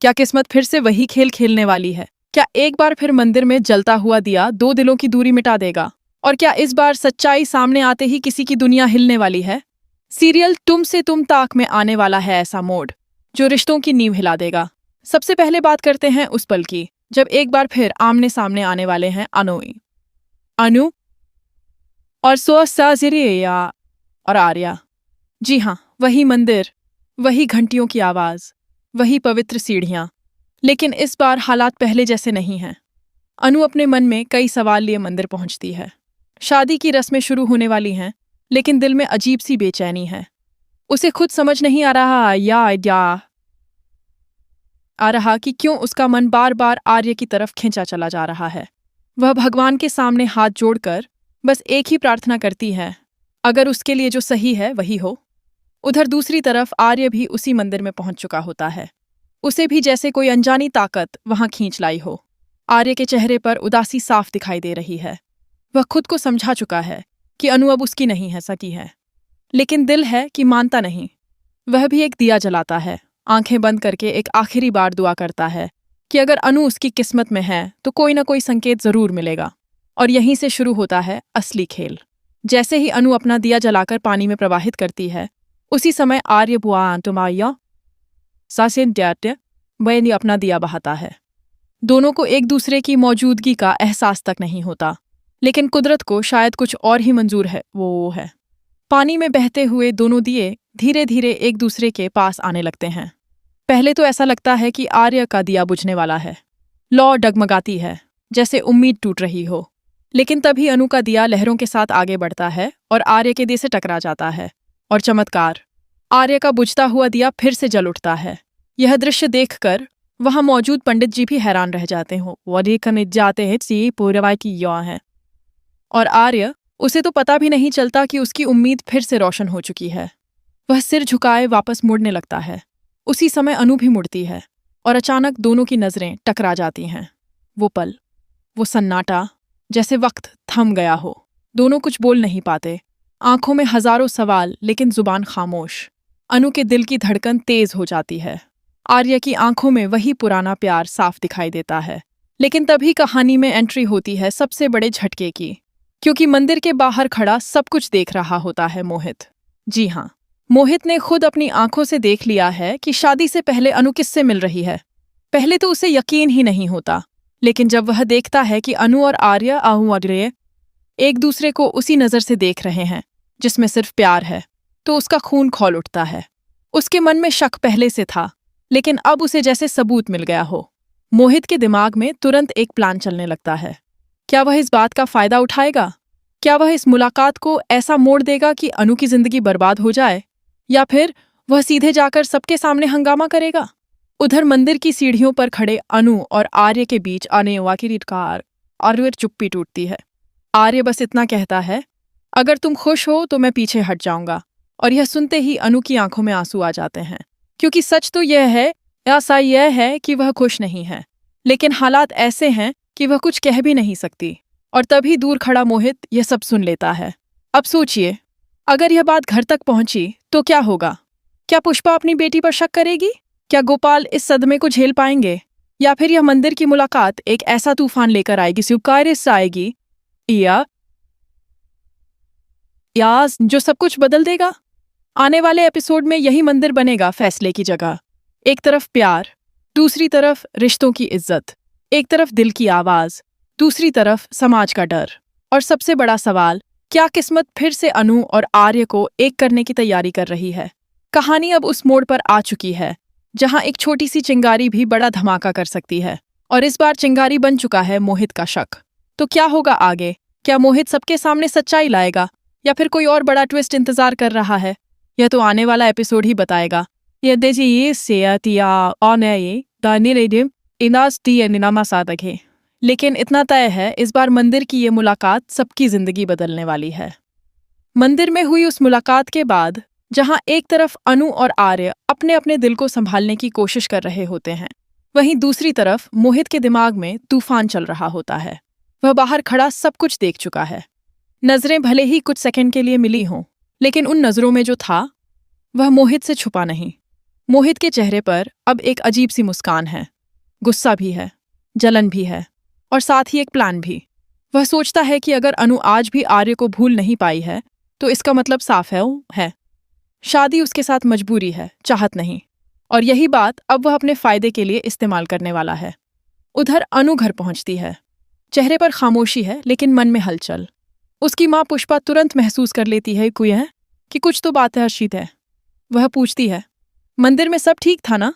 क्या किस्मत फिर से वही खेल खेलने वाली है? क्या एक बार फिर मंदिर में जलता हुआ दिया दो दिलों की दूरी मिटा देगा? और क्या इस बार सच्चाई सामने आते ही किसी की दुनिया हिलने वाली है? सीरियल तुम से तुम ताक में आने वाला है ऐसा मोड़ जो रिश्तों की नींव हिला देगा। सबसे पहले बात करते हैं उस पल की जब एक बार फिर आमने सामने आने वाले हैं अनु और सोसाजिरिया और आर्या। जी हाँ, वही मंदिर, वही घंटियों की आवाज, वही पवित्र सीढ़ियां। लेकिन इस बार हालात पहले जैसे नहीं हैं। अनु अपने मन में कई सवाल लिए मंदिर पहुंचती है। शादी की रस्में शुरू होने वाली हैं, लेकिन दिल में अजीब सी बेचैनी है। उसे खुद समझ नहीं आ रहा कि क्यों उसका मन बार बार आर्य की तरफ खींचा चला जा रहा है। वह भगवान के सामने हाथ जोड़कर बस एक ही प्रार्थना करती है, अगर उसके लिए जो सही है वही हो। उधर दूसरी तरफ आर्य भी उसी मंदिर में पहुंच चुका होता है। उसे भी जैसे कोई अनजानी ताकत वहां खींच लाई हो। आर्य के चेहरे पर उदासी साफ दिखाई दे रही है। वह खुद को समझा चुका है कि अनु अब उसकी नहीं है, सकी है। लेकिन दिल है कि मानता नहीं। वह भी एक दिया जलाता है, आंखें बंद करके एक आखिरी बार दुआ करता है कि अगर अनु उसकी किस्मत में है तो कोई ना कोई संकेत जरूर मिलेगा। और यहीं से शुरू होता है असली खेल। जैसे ही अनु अपना दिया जलाकर पानी में प्रवाहित करती है, उसी समय आर्य बुआ तुम्हारा वह अपना दिया बहाता है। दोनों को एक दूसरे की मौजूदगी का एहसास तक नहीं होता, लेकिन कुदरत को शायद कुछ और ही मंजूर है। वो है पानी में बहते हुए दोनों दिए धीरे धीरे एक दूसरे के पास आने लगते हैं। पहले तो ऐसा लगता है कि आर्य का दिया बुझने वाला है। लौ डगमगाती है, जैसे उम्मीद टूट रही हो। लेकिन तभी अनु का दिया लहरों के साथ आगे बढ़ता है और आर्य के दिए से टकरा जाता है। और चमत्कार, आर्य का बुझता हुआ दिया फिर से जल उठता है। यह दृश्य देखकर वहां मौजूद पंडित जी भी हैरान रह जाते हो। जाते हैं सी पूर्वाई की यौ है। और आर्य, उसे तो पता भी नहीं चलता कि उसकी उम्मीद फिर से रोशन हो चुकी है। वह सिर झुकाए वापस मुड़ने लगता है। उसी समय अनु भी मुड़ती है और अचानक दोनों की नजरें टकरा जाती हैं। वो पल, वो सन्नाटा, जैसे वक्त थम गया हो। दोनों कुछ बोल नहीं पाते। आंखों में हजारों सवाल, लेकिन जुबान खामोश। अनु के दिल की धड़कन तेज हो जाती है। आर्य की आंखों में वही पुराना प्यार साफ दिखाई देता है। लेकिन तभी कहानी में एंट्री होती है सबसे बड़े झटके की, क्योंकि मंदिर के बाहर खड़ा सब कुछ देख रहा होता है मोहित। जी हाँ, मोहित ने खुद अपनी आंखों से देख लिया है कि शादी से पहले अनु किससे मिल रही है। पहले तो उसे यकीन ही नहीं होता, लेकिन जब वह देखता है कि अनु और आर्य एक दूसरे को उसी नज़र से देख रहे हैं जिसमें सिर्फ प्यार है, तो उसका खून खौल उठता है। उसके मन में शक पहले से था, लेकिन अब उसे जैसे सबूत मिल गया हो। मोहित के दिमाग में तुरंत एक प्लान चलने लगता है। क्या वह इस बात का फायदा उठाएगा? क्या वह इस मुलाकात को ऐसा मोड़ देगा कि अनु की जिंदगी बर्बाद हो जाए, या फिर वह सीधे जाकर सबके सामने हंगामा करेगा? उधर मंदिर की सीढ़ियों पर खड़े अनु और आर्य के बीच आने की रिटकार और चुप्पी टूटती है। आर्य बस इतना कहता है, अगर तुम खुश हो तो मैं पीछे हट जाऊंगा। और यह सुनते ही अनु की आंखों में आंसू आ जाते हैं, क्योंकि सच तो यह है कि वह खुश नहीं है, लेकिन हालात ऐसे हैं कि वह कुछ कह भी नहीं सकती। और तभी दूर खड़ा मोहित यह सब सुन लेता है। अब सोचिए, अगर यह बात घर तक पहुंची तो क्या होगा? क्या पुष्पा अपनी बेटी पर शक करेगी? क्या गोपाल इस सदमे को झेल पाएंगे? या फिर यह मंदिर की मुलाकात एक ऐसा तूफान लेकर आएगी या जो सब कुछ बदल देगा? आने वाले एपिसोड में यही मंदिर बनेगा फैसले की जगह। एक तरफ प्यार, दूसरी तरफ रिश्तों की इज्जत। एक तरफ दिल की आवाज, दूसरी तरफ समाज का डर। और सबसे बड़ा सवाल, क्या किस्मत फिर से अनु और आर्य को एक करने की तैयारी कर रही है? कहानी अब उस मोड़ पर आ चुकी है जहां एक छोटी सी चिंगारी भी बड़ा धमाका कर सकती है। और इस बार चिंगारी बन चुका है मोहित का शक। तो क्या होगा आगे? क्या मोहित सबके सामने सच्चाई लाएगा, या फिर कोई और बड़ा ट्विस्ट इंतजार कर रहा है? यह तो आने वाला एपिसोड ही बताएगा। लेकिन इतना तय है, इस बार मंदिर की ये मुलाकात सबकी जिंदगी बदलने वाली है। मंदिर में हुई उस मुलाकात के बाद, जहां एक तरफ अनु और आर्य अपने अपने दिल को संभालने की कोशिश कर रहे होते हैं, वहीं दूसरी तरफ मोहित के दिमाग में तूफान चल रहा होता है। वह बाहर खड़ा सब कुछ देख चुका है। नजरें भले ही कुछ सेकंड के लिए मिली हों, लेकिन उन नजरों में जो था वह मोहित से छुपा नहीं। मोहित के चेहरे पर अब एक अजीब सी मुस्कान है। गुस्सा भी है, जलन भी है और साथ ही एक प्लान भी। वह सोचता है कि अगर अनु आज भी आर्य को भूल नहीं पाई है तो इसका मतलब साफ है वो है। शादी उसके साथ मजबूरी है, चाहत नहीं। और यही बात अब वह अपने फायदे के लिए इस्तेमाल करने वाला है। उधर अनु घर पहुंचती है। चेहरे पर खामोशी है लेकिन मन में हलचल। उसकी माँ पुष्पा तुरंत महसूस कर लेती है कि कुछ तो बात है हर्षित है। वह पूछती है, मंदिर में सब ठीक था ना?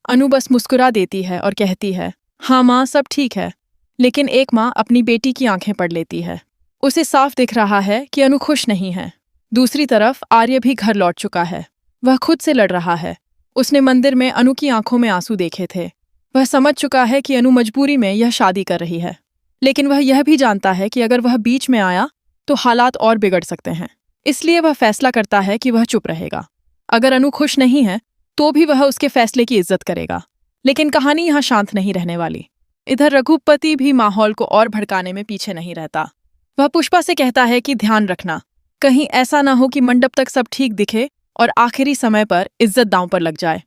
अनु बस मुस्कुरा देती है और कहती है, हाँ माँ, सब ठीक है। लेकिन एक माँ अपनी बेटी की आंखें पढ़ लेती है। उसे साफ दिख रहा है कि अनु खुश नहीं है। दूसरी तरफ आर्य भी घर लौट चुका है। वह खुद से लड़ रहा है। उसने मंदिर में अनु की आंखों में आंसू देखे थे। वह समझ चुका है कि अनु मजबूरी में यह शादी कर रही है, लेकिन वह यह भी जानता है कि अगर वह बीच में आया तो हालात और बिगड़ सकते हैं। इसलिए वह फैसला करता है कि वह चुप रहेगा। अगर अनु खुश नहीं है तो भी वह उसके फैसले की इज्जत करेगा। लेकिन कहानी यहाँ शांत नहीं रहने वाली। इधर रघुपति भी माहौल को और भड़काने में पीछे नहीं रहता। वह पुष्पा से कहता है कि ध्यान रखना, कहीं ऐसा ना हो कि मंडप तक सब ठीक दिखे और आखिरी समय पर इज्जत दांव पर लग जाए।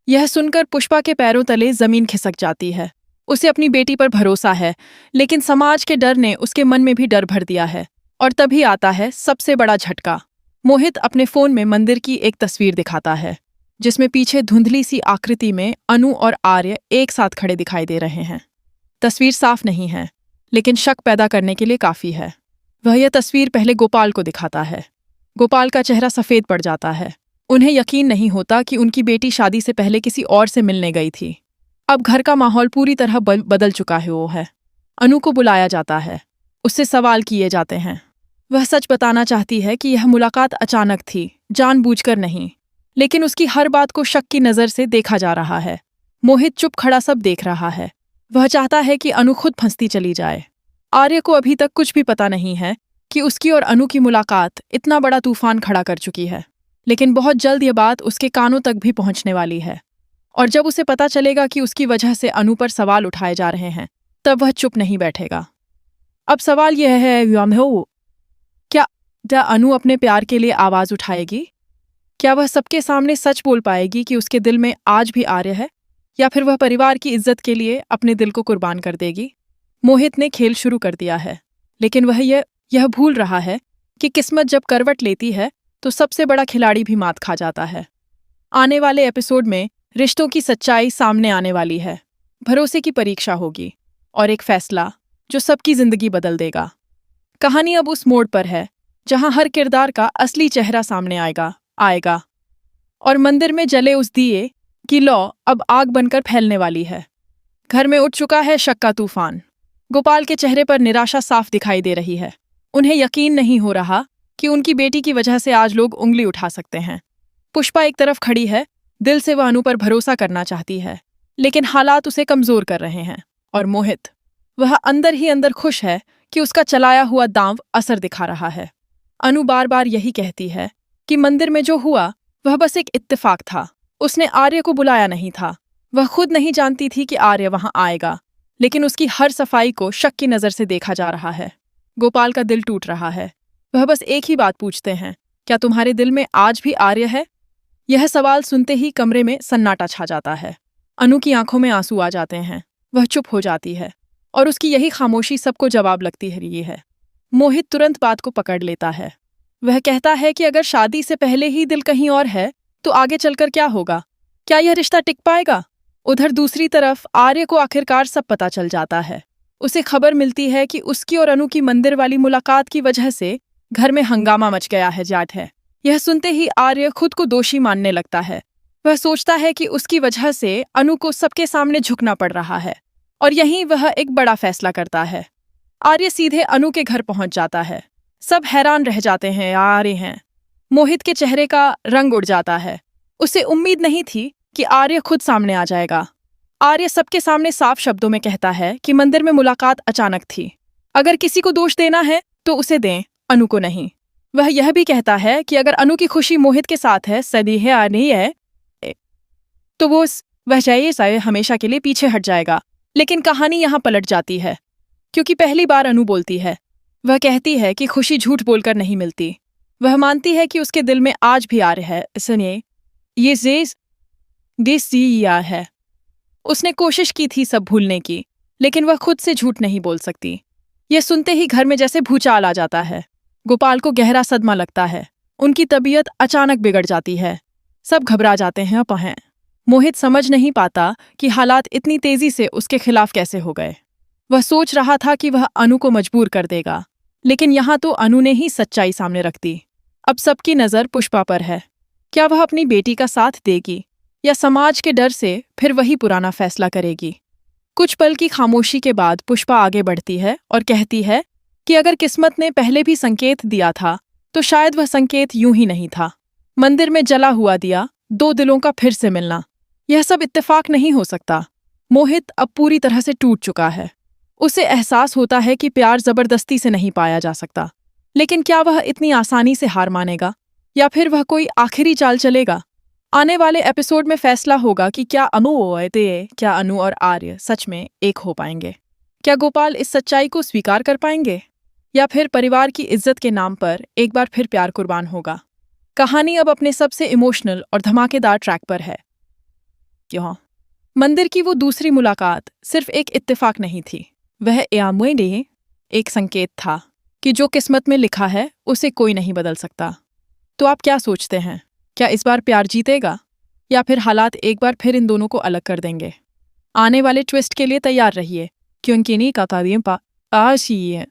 यह सुनकर पुष्पा के पैरों तले जमीन खिसक जाती है। उसे अपनी बेटी पर भरोसा है, लेकिन समाज के डर ने उसके मन में भी डर भर दिया है। और तभी आता है सबसे बड़ा झटका। मोहित अपने फोन में मंदिर की एक तस्वीर दिखाता है, जिसमें पीछे धुंधली सी आकृति में अनु और आर्य एक साथ खड़े दिखाई दे रहे हैं। तस्वीर साफ नहीं है, लेकिन शक पैदा करने के लिए काफी है। वह यह तस्वीर पहले गोपाल को दिखाता है। गोपाल का चेहरा सफेद पड़ जाता है। उन्हें यकीन नहीं होता कि उनकी बेटी शादी से पहले किसी और से मिलने गई थी। अब घर का माहौल पूरी तरह बदल चुका है। वो है, अनु को बुलाया जाता है। उससे सवाल किए जाते हैं। वह सच बताना चाहती है कि यह मुलाकात अचानक थी, जानबूझकर नहीं। लेकिन उसकी हर बात को शक की नज़र से देखा जा रहा है। मोहित चुप खड़ा सब देख रहा है। वह चाहता है कि अनु खुद फंसती चली जाए। आर्य को अभी तक कुछ भी पता नहीं है कि उसकी और अनु की मुलाकात इतना बड़ा तूफान खड़ा कर चुकी है। लेकिन बहुत जल्द यह बात उसके कानों तक भी पहुंचने वाली है। और जब उसे पता चलेगा कि उसकी वजह से अनु पर सवाल उठाए जा रहे हैं, तब वह चुप नहीं बैठेगा। अब सवाल यह है, क्या अनु अपने प्यार के लिए आवाज उठाएगी? क्या वह सबके सामने सच बोल पाएगी कि उसके दिल में आज भी आर्य है, या फिर वह परिवार की इज्जत के लिए अपने दिल को कुर्बान कर देगी? मोहित ने खेल शुरू कर दिया है, लेकिन वह यह भूल रहा है कि किस्मत जब करवट लेती है तो सबसे बड़ा खिलाड़ी भी मात खा जाता है। आने वाले एपिसोड में रिश्तों की सच्चाई सामने आने वाली है। भरोसे की परीक्षा होगी और एक फैसला जो सबकी जिंदगी बदल देगा। कहानी अब उस मोड़ पर है जहां हर किरदार का असली चेहरा सामने आएगा और मंदिर में जले उस दिए की लौ अब आग बनकर फैलने वाली है। घर में उठ चुका है शक का तूफान। गोपाल के चेहरे पर निराशा साफ दिखाई दे रही है। उन्हें यकीन नहीं हो रहा कि उनकी बेटी की वजह से आज लोग उंगली उठा सकते हैं। पुष्पा एक तरफ खड़ी है, दिल से वह अनु पर भरोसा करना चाहती है, लेकिन हालात उसे कमजोर कर रहे हैं। और मोहित, वह अंदर ही अंदर खुश है कि उसका चलाया हुआ दांव असर दिखा रहा है। अनु बार बार यही कहती है कि मंदिर में जो हुआ वह बस एक इत्तेफाक था। उसने आर्य को बुलाया नहीं था। वह खुद नहीं जानती थी कि आर्य वहां आएगा, लेकिन उसकी हर सफाई को शक की नजर से देखा जा रहा है। गोपाल का दिल टूट रहा है। वह बस एक ही बात पूछते हैं, क्या तुम्हारे दिल में आज भी आर्य है? यह सवाल सुनते ही कमरे में सन्नाटा छा जाता है। अनु की आंखों में आंसू आ जाते हैं। वह चुप हो जाती है और उसकी यही खामोशी सबको जवाब लगती है। मोहित तुरंत बात को पकड़ लेता है। वह कहता है कि अगर शादी से पहले ही दिल कहीं और है तो आगे चलकर क्या होगा? क्या यह रिश्ता टिक पाएगा? उधर दूसरी तरफ आर्य को आखिरकार सब पता चल जाता है। उसे खबर मिलती है कि उसकी और अनु की मंदिर वाली मुलाकात की वजह से घर में हंगामा मच गया है। यह सुनते ही आर्य खुद को दोषी मानने लगता है। वह सोचता है कि उसकी वजह से अनु को सबके सामने झुकना पड़ रहा है और यहीं वह एक बड़ा फैसला करता है। आर्य सीधे अनु के घर पहुंच जाता है। सब हैरान रह जाते हैं। आर्य हैं। मोहित के चेहरे का रंग उड़ जाता है। उसे उम्मीद नहीं थी कि आर्य खुद सामने आ जाएगा। आर्य सबके सामने साफ शब्दों में कहता है कि मंदिर में मुलाकात अचानक थी। अगर किसी को दोष देना है तो उसे दें, अनु को नहीं। वह यह भी कहता है कि अगर अनु की खुशी मोहित के साथ है, सदी है या नहीं है, तो वह चाहिए हमेशा के लिए पीछे हट जाएगा। लेकिन कहानी यहाँ पलट जाती है, क्योंकि पहली बार अनु बोलती है। वह कहती है कि खुशी झूठ बोलकर नहीं मिलती। वह मानती है कि उसके दिल में आज भी आर्य है। इसलिए दिया है। उसने कोशिश की थी सब भूलने की, लेकिन वह खुद से झूठ नहीं बोल सकती। यह सुनते ही घर में जैसे भूचाल आ जाता है। गोपाल को गहरा सदमा लगता है। उनकी तबीयत अचानक बिगड़ जाती है। सब घबरा जाते हैं अपहें। मोहित समझ नहीं पाता कि हालात इतनी तेजी से उसके खिलाफ कैसे हो गए। वह सोच रहा था कि वह अनु को मजबूर कर देगा, लेकिन यहाँ तो अनु ने ही सच्चाई सामने रख दी। अब सबकी नज़र पुष्पा पर है। क्या वह अपनी बेटी का साथ देगी या समाज के डर से फिर वही पुराना फैसला करेगी? कुछ पल की खामोशी के बाद पुष्पा आगे बढ़ती है और कहती है कि अगर किस्मत ने पहले भी संकेत दिया था तो शायद वह संकेत यूं ही नहीं था। मंदिर में जला हुआ दिया, दो दिलों का फिर से मिलना, यह सब इत्तेफाक नहीं हो सकता। मोहित अब पूरी तरह से टूट चुका है। उसे एहसास होता है कि प्यार जबरदस्ती से नहीं पाया जा सकता। लेकिन क्या वह इतनी आसानी से हार मानेगा या फिर वह कोई आखिरी चाल चलेगा? आने वाले एपिसोड में फैसला होगा कि क्या अनु और आर्य सच में एक हो पाएंगे। क्या गोपाल इस सच्चाई को स्वीकार कर पाएंगे या फिर परिवार की इज्जत के नाम पर एक बार फिर प्यार कुर्बान होगा? कहानी अब अपने सबसे इमोशनल और धमाकेदार ट्रैक पर है। क्यों? मंदिर की वो दूसरी मुलाकात सिर्फ एक इत्तेफाक नहीं थी, वह एक संकेत था कि जो किस्मत में लिखा है उसे कोई नहीं बदल सकता। तो आप क्या सोचते हैं? क्या इस बार प्यार जीतेगा या फिर हालात एक बार फिर इन दोनों को अलग कर देंगे? आने वाले ट्विस्ट के लिए तैयार रहिए, क्योंकि नहीं कतारियों पा आज ही है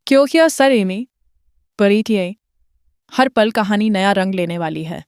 क्योंकि सरेमी परिटिए हर पल कहानी नया रंग लेने वाली है।